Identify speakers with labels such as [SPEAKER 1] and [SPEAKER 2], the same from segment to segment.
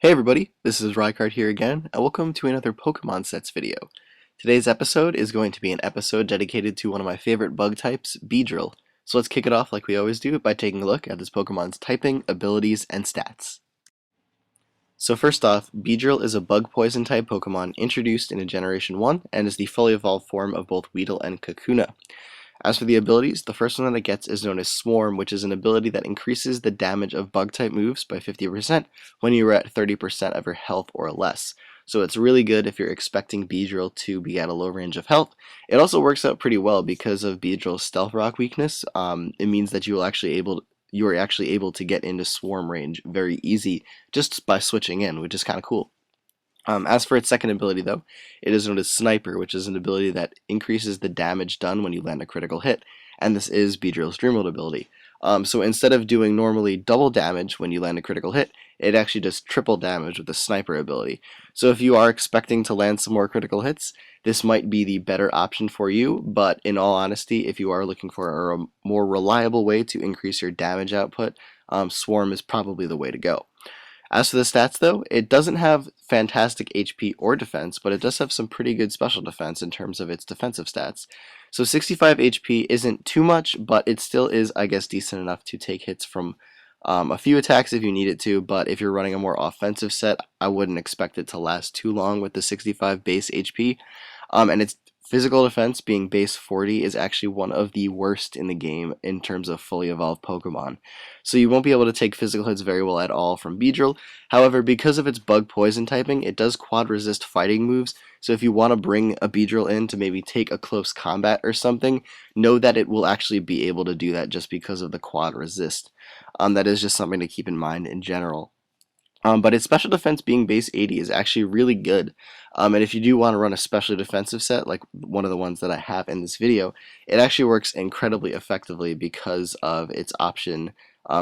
[SPEAKER 1] Hey everybody, this is Rykard here again, and welcome to another Pokemon Sets video. Today's episode is going to be an episode dedicated to one of my favorite bug types, Beedrill. So let's kick it off like we always do by taking a look at this Pokemon's typing, abilities, and stats. So first off, Beedrill is a bug poison type Pokemon introduced in Generation 1 and is the fully evolved form of both Weedle and Kakuna. As for the abilities, the first one that it gets is known as Swarm, which is an ability that increases the damage of bug-type moves by 50% when you are at 30% of your health or less. So it's really good if you're expecting Beedrill to be at a low range of health. It also works out pretty well because of Beedrill's Stealth Rock weakness. It means that you are actually able to get into Swarm range very easy just by switching in, which is kind of cool. As for its second ability, though, it is known as Sniper, which is an ability that increases the damage done when you land a critical hit, and this is Beedrill's Dreamworld ability. So instead of doing normally double damage when you land a critical hit, it actually does triple damage with the Sniper ability. So if you are expecting to land some more critical hits, this might be the better option for you, but in all honesty, if you are looking for a more reliable way to increase your damage output, Swarm is probably the way to go. As for the stats, though, it doesn't have fantastic HP or defense, but it does have some pretty good special defense in terms of its defensive stats. So 65 HP isn't too much, but it still is, I guess, decent enough to take hits from a few attacks if you need it to, but if you're running a more offensive set, I wouldn't expect it to last too long with the 65 base HP. And its physical defense being base 40 is actually one of the worst in the game in terms of fully evolved Pokemon. So you won't be able to take physical hits very well at all from Beedrill. However, because of its bug poison typing, it does quad resist fighting moves. So if you want to bring a Beedrill in to maybe take a close combat or something, know that it will actually be able to do that just because of the quad resist. That is just something to keep in mind in general. But its special defense being base 80 is actually really good. And if you do want to run a specially defensive set, like one of the ones that I have in this video, it actually works incredibly effectively because of its option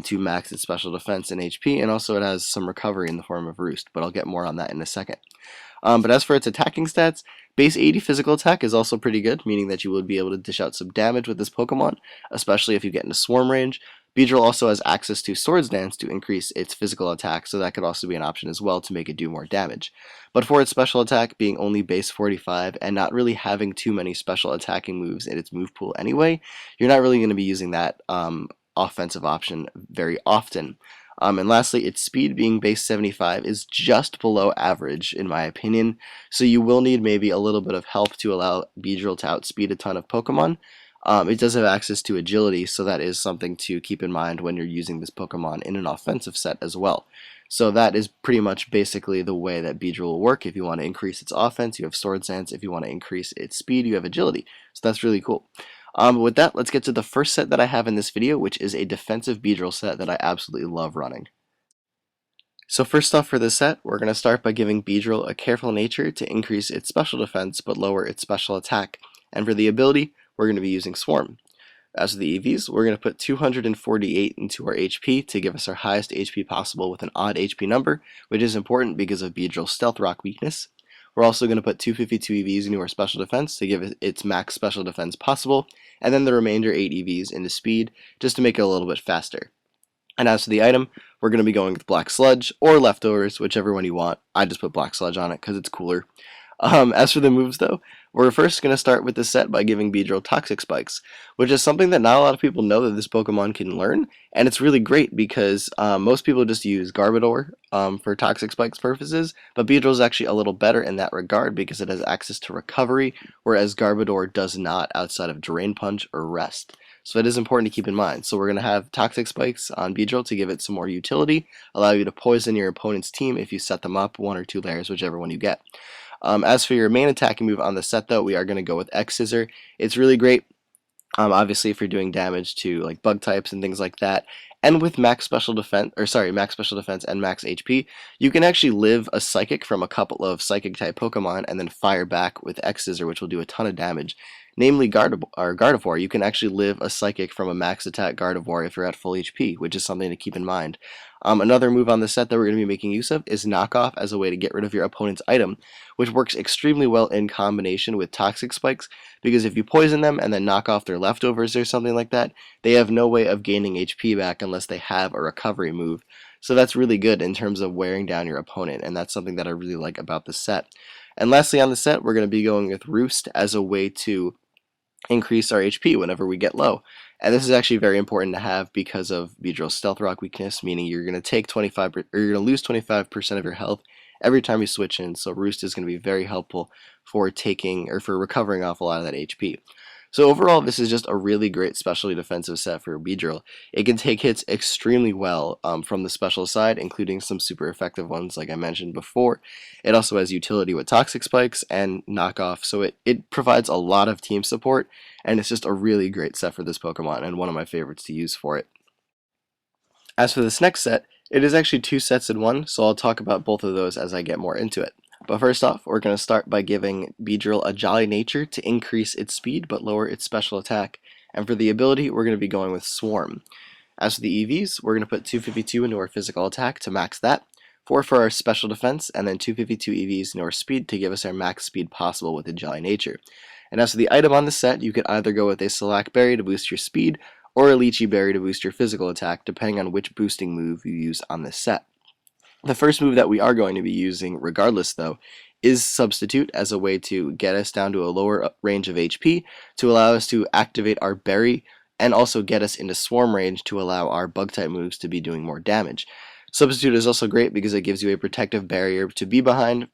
[SPEAKER 1] to max its special defense and HP, and also it has some recovery in the form of Roost, but I'll get more on that in a second. But as for its attacking stats, base 80 physical attack is also pretty good, meaning that you would be able to dish out some damage with this Pokemon, especially if you get into Swarm range. Beedrill also has access to Swords Dance to increase its physical attack, so that could also be an option as well to make it do more damage. But for its special attack being only base 45 and not really having too many special attacking moves in its move pool anyway, you're not really going to be using that offensive option very often. And lastly, its speed being base 75 is just below average in my opinion, so you will need maybe a little bit of help to allow Beedrill to outspeed a ton of Pokemon. It does have access to agility, so that is something to keep in mind when you're using this Pokemon in an offensive set as well. So that is pretty much basically the way that Beedrill will work. If you want to increase its offense, you have Sword Dance. If you want to increase its speed, you have agility. So that's really cool. With that, let's get to the first set that I have in this video, which is a defensive Beedrill set that I absolutely love running. So first off for this set, we're going to start by giving Beedrill a Careful Nature to increase its special defense but lower its special attack. And for the ability, we're going to be using Swarm. As for the EVs, we're going to put 248 into our HP to give us our highest HP possible with an odd HP number, which is important because of Beedrill's Stealth Rock weakness. We're also going to put 252 EVs into our special defense to give it its max special defense possible, and then the remainder 8 EVs into speed just to make it a little bit faster. And as for the item, we're going to be going with Black Sludge or Leftovers, whichever one you want. I just put Black Sludge on it because it's cooler. As for the moves, though, we're first going to start with this set by giving Beedrill Toxic Spikes, which is something that not a lot of people know that this Pokemon can learn, and it's really great because most people just use Garbodor for Toxic Spikes purposes, but Beedrill is actually a little better in that regard because it has access to Recovery, whereas Garbodor does not outside of Drain Punch or Rest. So it is important to keep in mind. So we're going to have Toxic Spikes on Beedrill to give it some more utility, allow you to poison your opponent's team if you set them up 1 or 2 layers, whichever one you get. As for your main attacking move on the set, though, we are going to go with X-Scissor. It's really great, obviously, if you're doing damage to like bug types and things like that. And with max special defense and max HP, you can actually live a Psychic from a couple of Psychic type Pokemon and then fire back with X-Scissor, which will do a ton of damage. namely Gardevoir. You can actually live a Psychic from a max attack Gardevoir if you're at full HP, which is something to keep in mind. Another move on the set that we're going to be making use of is Knockoff as a way to get rid of your opponent's item, which works extremely well in combination with Toxic Spikes, because if you poison them and then knock off their leftovers or something like that, they have no way of gaining HP back unless they have a recovery move. So that's really good in terms of wearing down your opponent, and that's something that I really like about the set. And lastly on the set, we're going to be going with Roost as a way to increase our HP whenever we get low. And this is actually very important to have because of Beedrill's Stealth Rock weakness, meaning you're going to take 25 or you're going to lose 25% of your health every time you switch in. So Roost is going to be very helpful for taking or for recovering off a lot of that HP. So overall, this is just a really great specialty defensive set for Beedrill. It can take hits extremely well from the special side, including some super effective ones like I mentioned before. It also has utility with Toxic Spikes and Knockoff, so it provides a lot of team support, and it's just a really great set for this Pokemon, and one of my favorites to use for it. As for this next set, it is actually two sets in one, so I'll talk about both of those as I get more into it. But first off, we're going to start by giving Beedrill a Jolly Nature to increase its speed but lower its special attack. And for the ability, we're going to be going with Swarm. As for the EVs, we're going to put 252 into our physical attack to max that, 4 for our special defense, and then 252 EVs into our speed to give us our max speed possible with the Jolly Nature. And as for the item on the set, you could either go with a Slack Berry to boost your speed, or a Lychee Berry to boost your physical attack, depending on which boosting move you use on this set. The first move that we are going to be using regardless though is Substitute as a way to get us down to a lower range of HP to allow us to activate our Berry and also get us into Swarm range to allow our Bug type moves to be doing more damage. Substitute is also great because it gives you a protective barrier to be behind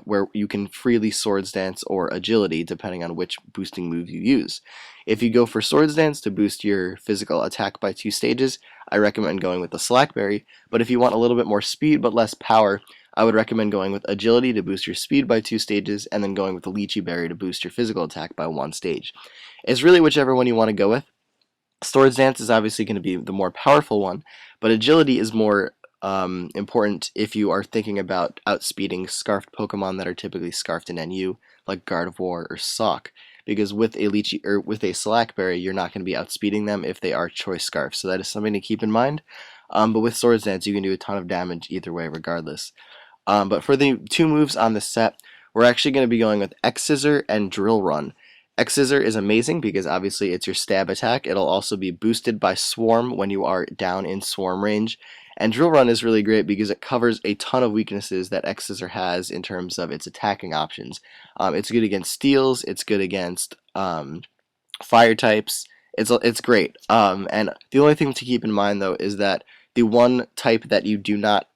[SPEAKER 1] where you can freely Swords Dance or Agility depending on which boosting move you use. If you go for Swords Dance to boost your physical attack by 2 stages, I recommend going with the Slackberry, but if you want a little bit more speed but less power, I would recommend going with Agility to boost your speed by 2 stages, and then going with the Lychee Berry to boost your physical attack by 1 stage. It's really whichever one you want to go with. Swords Dance is obviously going to be the more powerful one, but Agility is more important if you are thinking about outspeeding scarfed Pokemon that are typically scarfed in NU, like Gardevoir or Sock, because with a Lychee or with a Slackberry, you're not going to be outspeeding them if they are choice scarfs. So that is something to keep in mind. But with Swords Dance, you can do a ton of damage either way, regardless. But for the 2 moves on the set, we're actually going to be going with X-Scissor and Drill Run. X-Scissor is amazing because obviously it's your stab attack. It'll also be boosted by Swarm when you are down in Swarm range. And Drill Run is really great because it covers a ton of weaknesses that X-Scissor has in terms of its attacking options. It's good against Steels, it's good against Fire types, it's great. And the only thing to keep in mind though is that the one type that you do not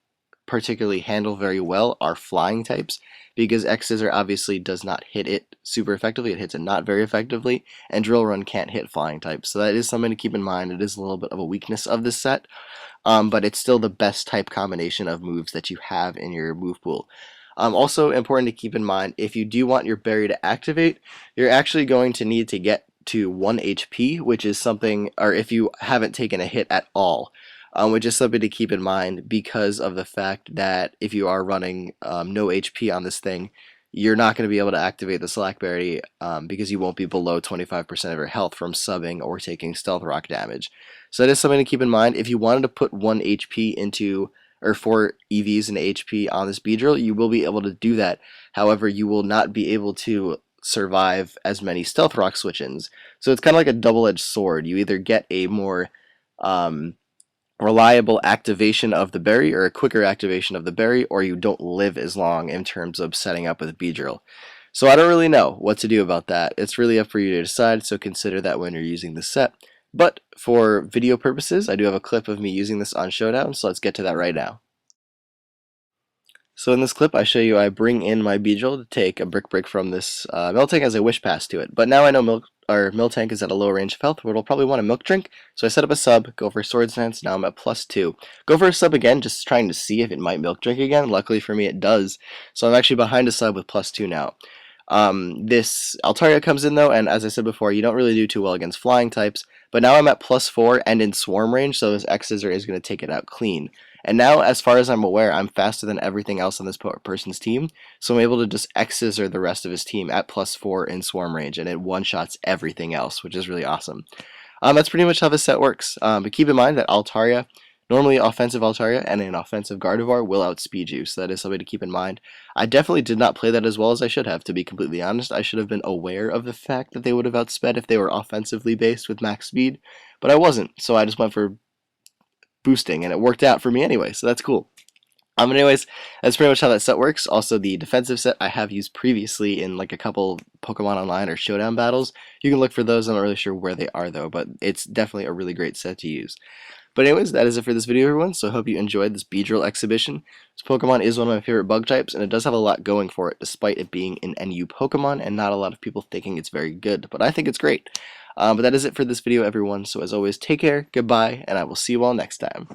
[SPEAKER 1] particularly handle very well are flying types, because X-Scissor obviously does not hit it super effectively, it hits it not very effectively, and Drill Run can't hit flying types. So that is something to keep in mind. It is a little bit of a weakness of this set. But it's still the best type combination of moves that you have in your move pool. Also important to keep in mind, if you do want your berry to activate, you're actually going to need to get to 1 HP, which is something, or if you haven't taken a hit at all, which is something to keep in mind because of the fact that if you are running no HP on this thing, you're not going to be able to activate the Slackberry because you won't be below 25% of your health from subbing or taking Stealth Rock damage. So that is something to keep in mind. If you wanted to put 1 HP into, or 4 EVs into HP on this Beedrill, you will be able to do that. However, you will not be able to survive as many Stealth Rock switch-ins. So it's kind of like a double-edged sword. You either get a more reliable activation of the berry or a quicker activation of the berry, or you don't live as long in terms of setting up with Beedrill. So I don't really know what to do about that. It's really up for you to decide, so consider that when you're using the set. But for video purposes, I do have a clip of me using this on Showdown, so let's get to that right now. So in this clip, I show you I bring in my Beedrill to take a Brick Break from this Miltank as a Wish Pass to it. But now I know Miltank is at a low range of health, but it'll probably want a Milk Drink, so I set up a sub, go for Swords Dance, now I'm at +2. Go for a sub again, just trying to see if it might Milk Drink again. Luckily for me it does, so I'm actually behind a sub with +2 now. This Altaria comes in though, and as I said before, you don't really do too well against flying types, but now I'm at +4 and in Swarm range, so this X-Scissor is going to take it out clean. And now, as far as I'm aware, I'm faster than everything else on this person's team, so I'm able to just X-scissor the rest of his team at +4 in swarm range, and it one-shots everything else, which is really awesome. That's pretty much how this set works. But keep in mind that Altaria, normally offensive Altaria and an offensive Gardevoir will outspeed you, so that is something to keep in mind. I definitely did not play that as well as I should have, to be completely honest. I should have been aware of the fact that they would have outsped if they were offensively based with max speed, but I wasn't, so I just went for boosting, and it worked out for me anyway, so that's cool. Anyways, that's pretty much how that set works. Also, the defensive set I have used previously in like a couple Pokemon Online or Showdown battles. You can look for those. I'm not really sure where they are though, but it's definitely a really great set to use. But anyways, that is it for this video, everyone. So I hope you enjoyed this Beedrill exhibition. This Pokemon is one of my favorite bug types, and it does have a lot going for it, despite it being an NU Pokemon and not a lot of people thinking it's very good. But I think it's great. But that is it for this video, everyone. So as always, take care, goodbye, and I will see you all next time.